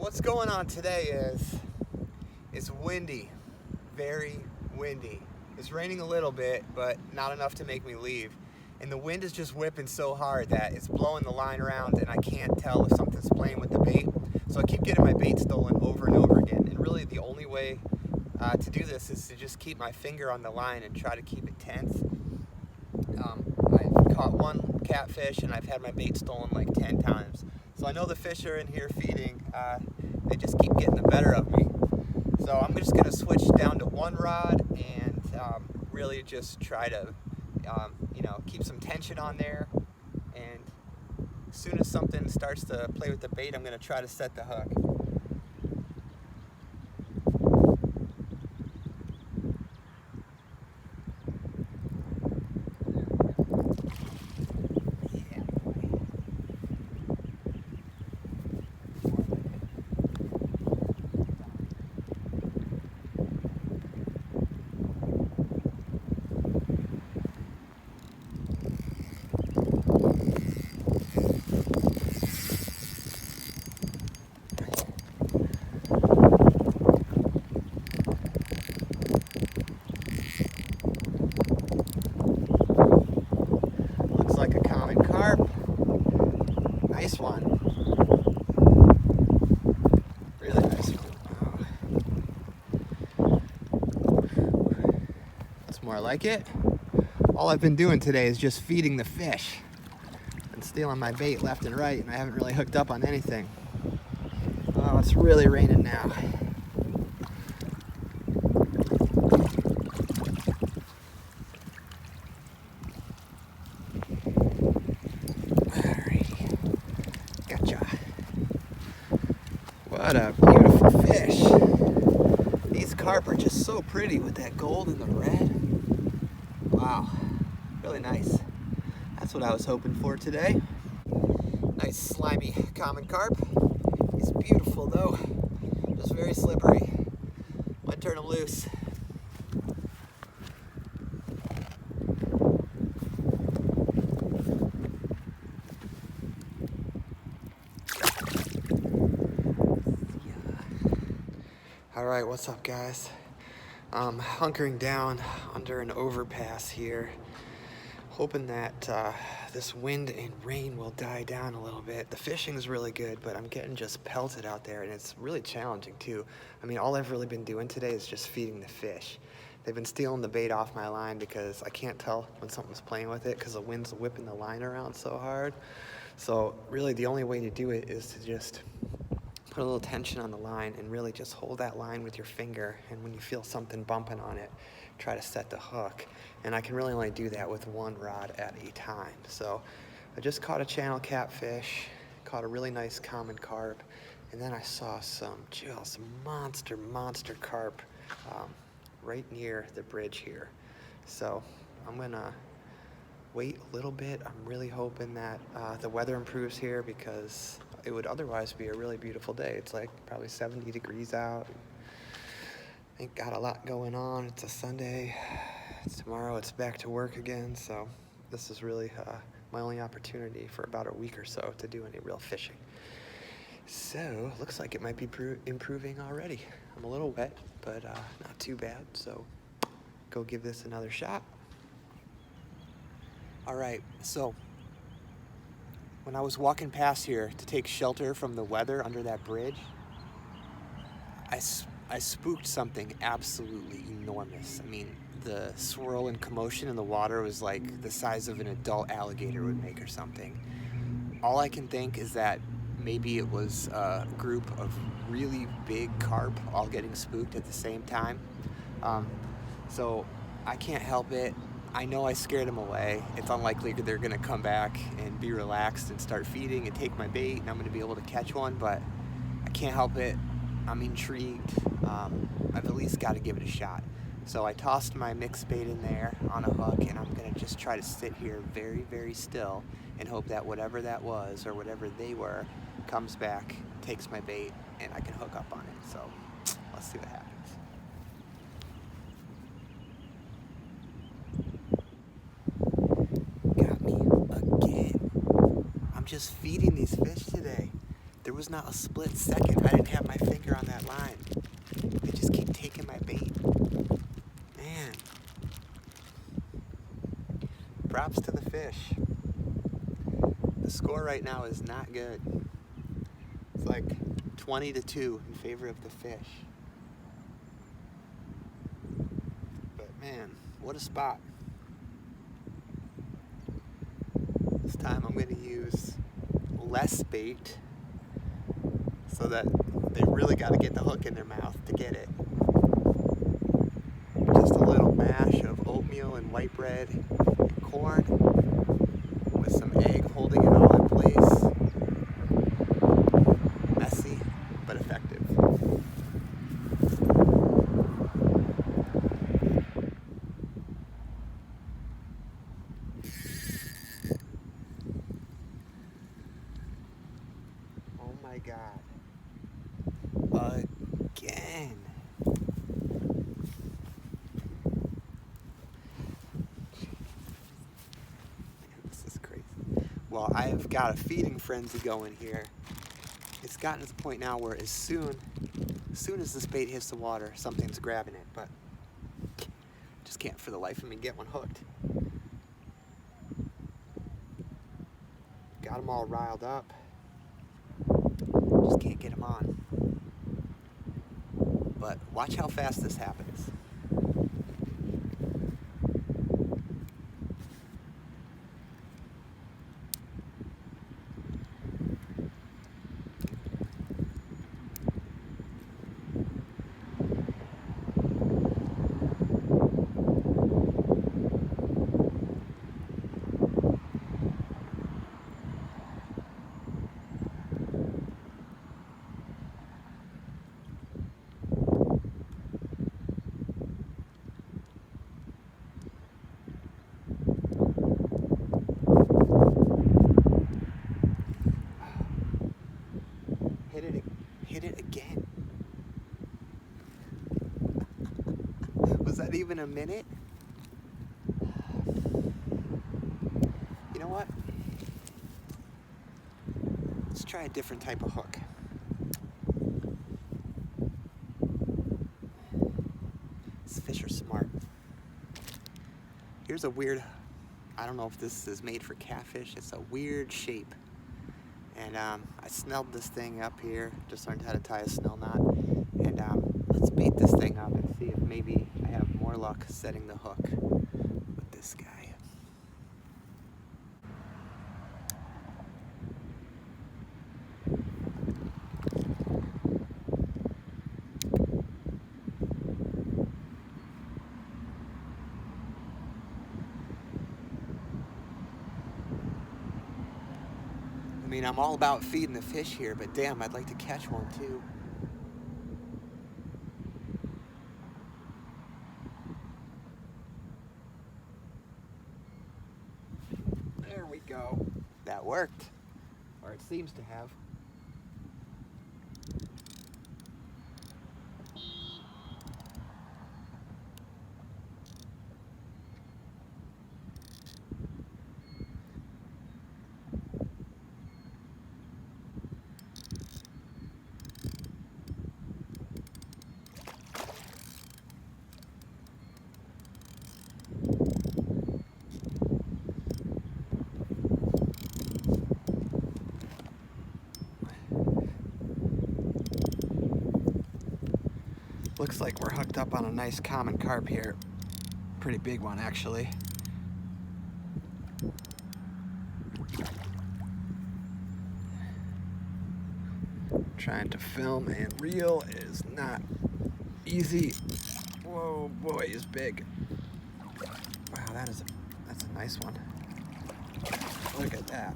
what's going on today is it's windy, very windy. It's raining a little bit, but not enough to make me leave. And the wind is just whipping so hard that it's blowing the line around and I can't tell if something's playing with the bait. So I keep getting my bait stolen over and over again. And really the only way to do this is to just keep my finger on the line and try to keep it tense. I've caught one catfish and I've had my bait stolen like 10 times. So I know the fish are in here feeding. They just keep getting the better of me. So I'm just going to switch down to one rod and really just try to keep some tension on there. And as soon as something starts to play with the bait, I'm going to try to set the hook. Like a common carp. Nice one. Really nice one. That's more like it. All I've been doing today is just feeding the fish and stealing my bait left and right, and I haven't really hooked up on anything. Oh, it's really raining now. What a beautiful fish. These carp are just so pretty with that gold and the red. Wow, really nice. That's what I was hoping for today. Nice slimy common carp. He's beautiful though, just very slippery. Might turn him loose. Alright, what's up guys? I'm hunkering down under an overpass here, hoping that this wind and rain will die down a little bit. The fishing is really good, but I'm getting just pelted out there and it's really challenging too. I mean, all I've really been doing today is just feeding the fish. They've been stealing the bait off my line because I can't tell when something's playing with it because the wind's whipping the line around so hard. So really the only way to do it is to just put a little tension on the line and really just hold that line with your finger, and when you feel something bumping on it, try to set the hook. And I can really only do that with one rod at a time. So I just caught a channel catfish, caught a really nice common carp, and then I saw some monster carp right near the bridge here. So I'm gonna wait a little bit. I'm really hoping that the weather improves here because it would otherwise be a really beautiful day. It's like probably 70 degrees out. Ain't got a lot going on. It's a Sunday. Tomorrow it's back to work again. So this is really my only opportunity for about a week or so to do any real fishing. So looks like it might be improving already. I'm a little wet, but not too bad. So go give this another shot. All right, so when I was walking past here to take shelter from the weather under that bridge, I spooked something absolutely enormous. I mean, the swirl and commotion in the water was like the size of an adult alligator would make or something. All I can think is that maybe it was a group of really big carp all getting spooked at the same time. So I can't help it. I know I scared them away. It's unlikely they're gonna come back and be relaxed and start feeding and take my bait and I'm gonna be able to catch one, but I can't help it. I'm intrigued. I've at least gotta give it a shot. So I tossed my mixed bait in there on a hook and I'm gonna just try to sit here very, very still and hope that whatever that was or whatever they were comes back, takes my bait, and I can hook up on it. So let's see what happens. Got me again. I'm just feeding these fish today. There was not a split second I didn't have my finger on that line. They just keep taking my bait. Man. Props to the fish. The score right now is not good. It's like 20-2 in favor of the fish. But man, what a spot. This time I'm going to use less bait so that they really got to get the hook in their mouth to get it. Just a little mash of oatmeal and white bread and corn with some egg holding it all in place. Messy, but effective. Oh my God. Again. This is crazy. Well, I've got a feeding frenzy going here. It's gotten to the point now where as soon as this bait hits the water, something's grabbing it, but just can't for the life of me get one hooked. Got them all riled up. Just can't get them on. But watch how fast this happens. Hit it again. Was that even a minute? You know what? Let's try a different type of hook. These fish are smart. Here's a weird, I don't know if this is made for catfish. It's a weird shape. And I snelled this thing up here, just learned how to tie a snell knot. And let's bait this thing up and see if maybe I have more luck setting the hook with this guy. I mean, I'm all about feeding the fish here, but damn, I'd like to catch one too. There we go. That worked. Or it seems to have. Looks like we're hooked up on a nice common carp here. Pretty big one, actually. Trying to film and reel is not easy. Whoa, boy, he's big. Wow, that's a nice one. Look at that.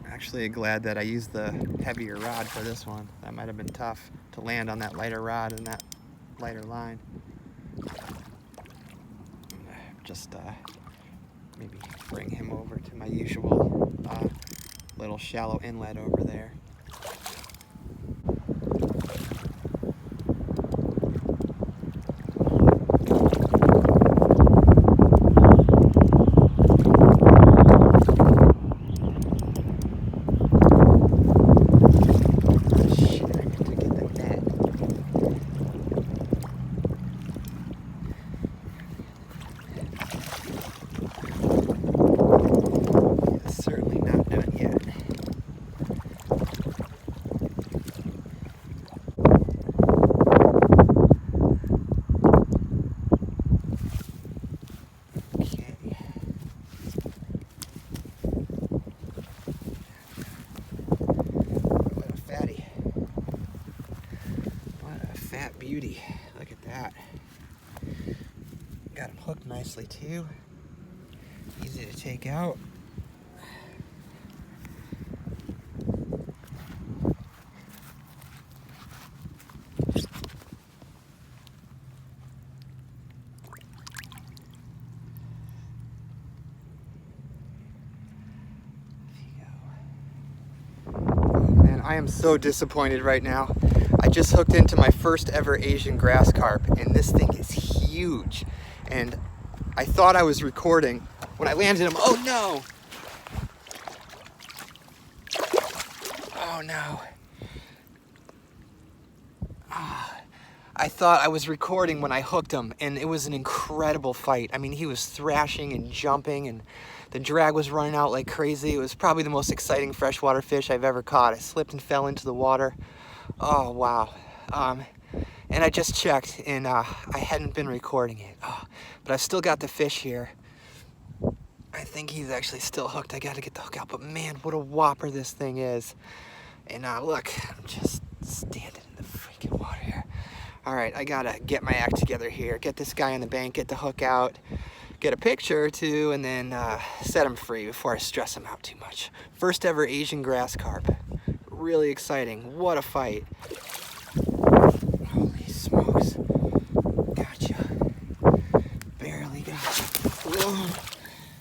Actually glad that I used the heavier rod for this one. That might have been tough to land on that lighter rod and that lighter line. Just maybe bring him over to my usual little shallow inlet over there. beauty. Look at that. Got him hooked nicely too. Easy to take out. I am so disappointed right now. I just hooked into my first ever Asian grass carp, and this thing is huge. And I thought I was recording when I landed him. Oh no! Oh no. I thought I was recording when I hooked him, and it was an incredible fight. I mean, he was thrashing and jumping, and the drag was running out like crazy. It was probably the most exciting freshwater fish I've ever caught. I slipped and fell into the water. Oh, wow. And I just checked, and I hadn't been recording it. But I've still got the fish here. I think he's actually still hooked. I gotta get the hook out, but man, what a whopper this thing is. And look, I'm just standing in the freaking water here. All right, I gotta get my act together here. Get this guy on the bank, get the hook out, get a picture or two, and then set him free before I stress him out too much. First ever Asian grass carp. Really exciting. What a fight. Holy smokes. Gotcha. Barely got you. Whoa.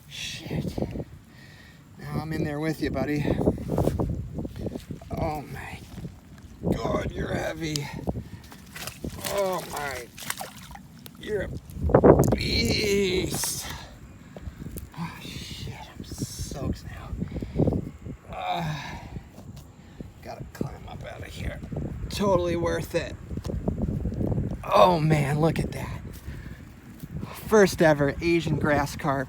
Shit. Now I'm in there with you, buddy. Oh my God, you're heavy. Oh my, you're a beast. Oh shit, I'm soaked now. Gotta climb up out of here. Totally worth it. Oh man, look at that. First ever Asian grass carp.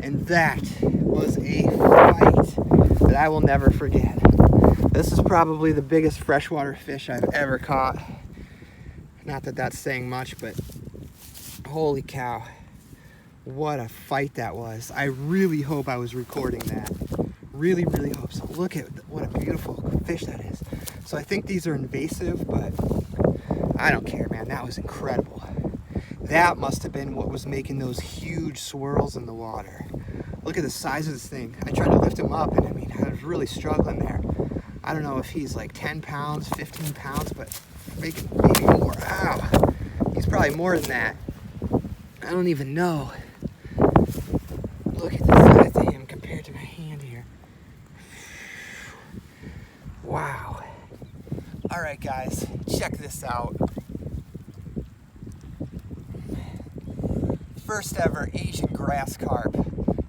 And that was a fight that I will never forget. This is probably the biggest freshwater fish I've ever caught. Not that that's saying much, but holy cow, what a fight that was. I really hope I was recording that. Really, really hope so. Look at what a beautiful fish that is. So I think these are invasive, but I don't care, man. That was incredible. That must have been what was making those huge swirls in the water. Look at the size of this thing. I tried to lift him up, and I mean, I was really struggling there. I don't know if he's like 10 pounds, 15 pounds, but maybe more. Ow. He's probably more than that. I don't even know. Look at the size of him compared to my hand here. Wow. All right, guys, check this out. First ever Asian grass carp.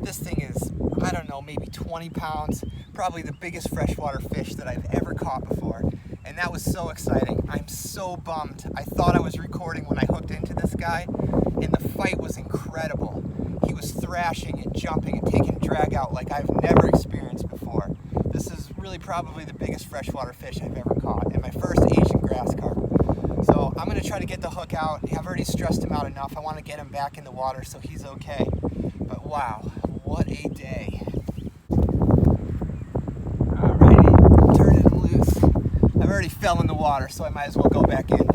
This thing is, I don't know, maybe 20 pounds. Probably the biggest freshwater fish that I've ever caught before. And that was so exciting. I'm so bummed. I thought I was recording when I hooked into this guy, and the fight was incredible. He was thrashing and jumping and taking drag out like I've never experienced before. This is really probably the biggest freshwater fish I've ever caught, and my first Asian grass carp. So I'm gonna try to get the hook out. I've already stressed him out enough. I wanna get him back in the water so he's okay. But wow, what a day. Alrighty, turning him loose. I've already fell in the water, so I might as well go back in.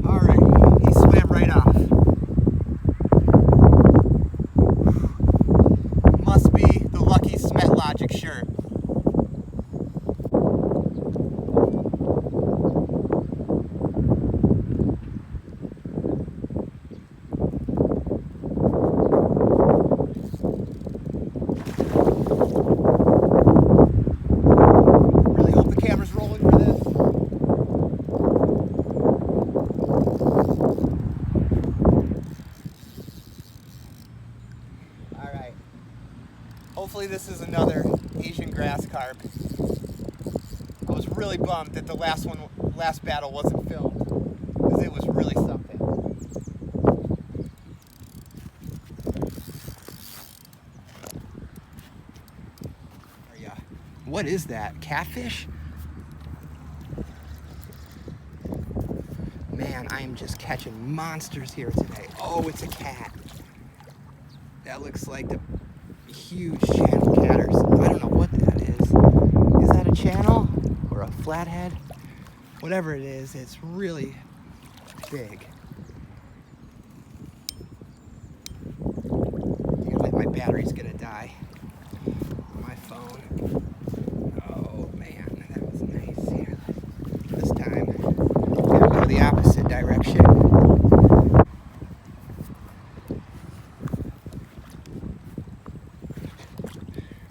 Alright, he swam right off. Must be the lucky Smet Logic shirt. Hopefully this is another Asian grass carp. I was really bummed that the last battle wasn't filmed, because it was really something. What is that? Catfish? Man, I am just catching monsters here today. Oh, it's a cat. That looks like the huge channel catters. I don't know what that is. flathead, whatever it is, it's really big. My battery's gonna die on my phone. Oh man, that was nice here. This time, gotta go the opposite direction.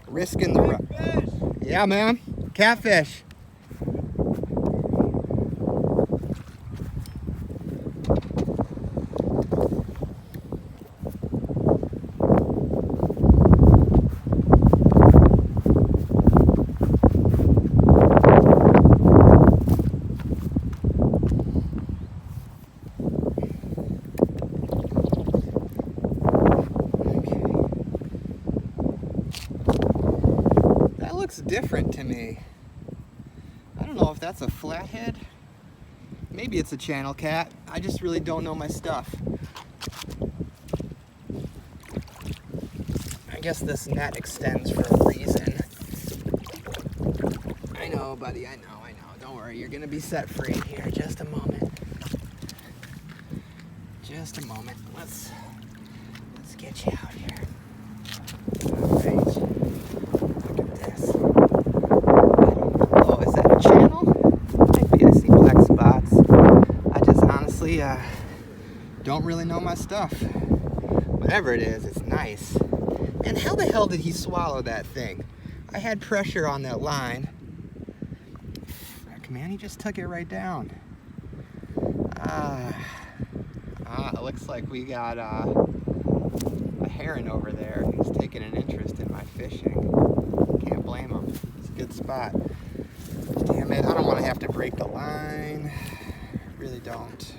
Risking the run. Yeah, man. Catfish. Looks different to me. I don't know if that's a flathead. Maybe it's a channel cat. I just really don't know my stuff. I guess this net extends for a reason. I know, buddy, I know. Don't worry, you're gonna be set free here. Just a moment. Just a moment. Let's get you out here. All right. Don't really know my stuff. Whatever it is, it's nice. And how the hell did he swallow that thing? I had pressure on that line. Frick, man, he just took it right down. It looks like we got a heron over there. He's taking an interest in my fishing. Can't blame him. It's a good spot. Damn it, I don't want to have to break the line. Really don't.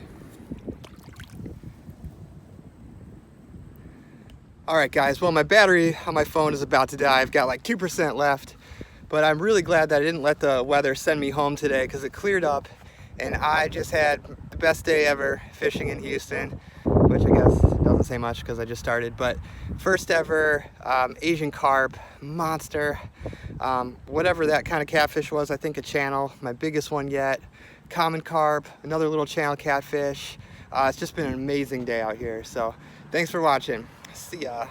Alright guys, well my battery on my phone is about to die. I've got like 2% left, but I'm really glad that I didn't let the weather send me home today because it cleared up and I just had the best day ever fishing in Houston, which I guess doesn't say much because I just started, but first ever Asian carp, monster, whatever that kind of catfish was, I think a channel, my biggest one yet, common carp, another little channel catfish. It's just been an amazing day out here, so thanks for watching. See ya.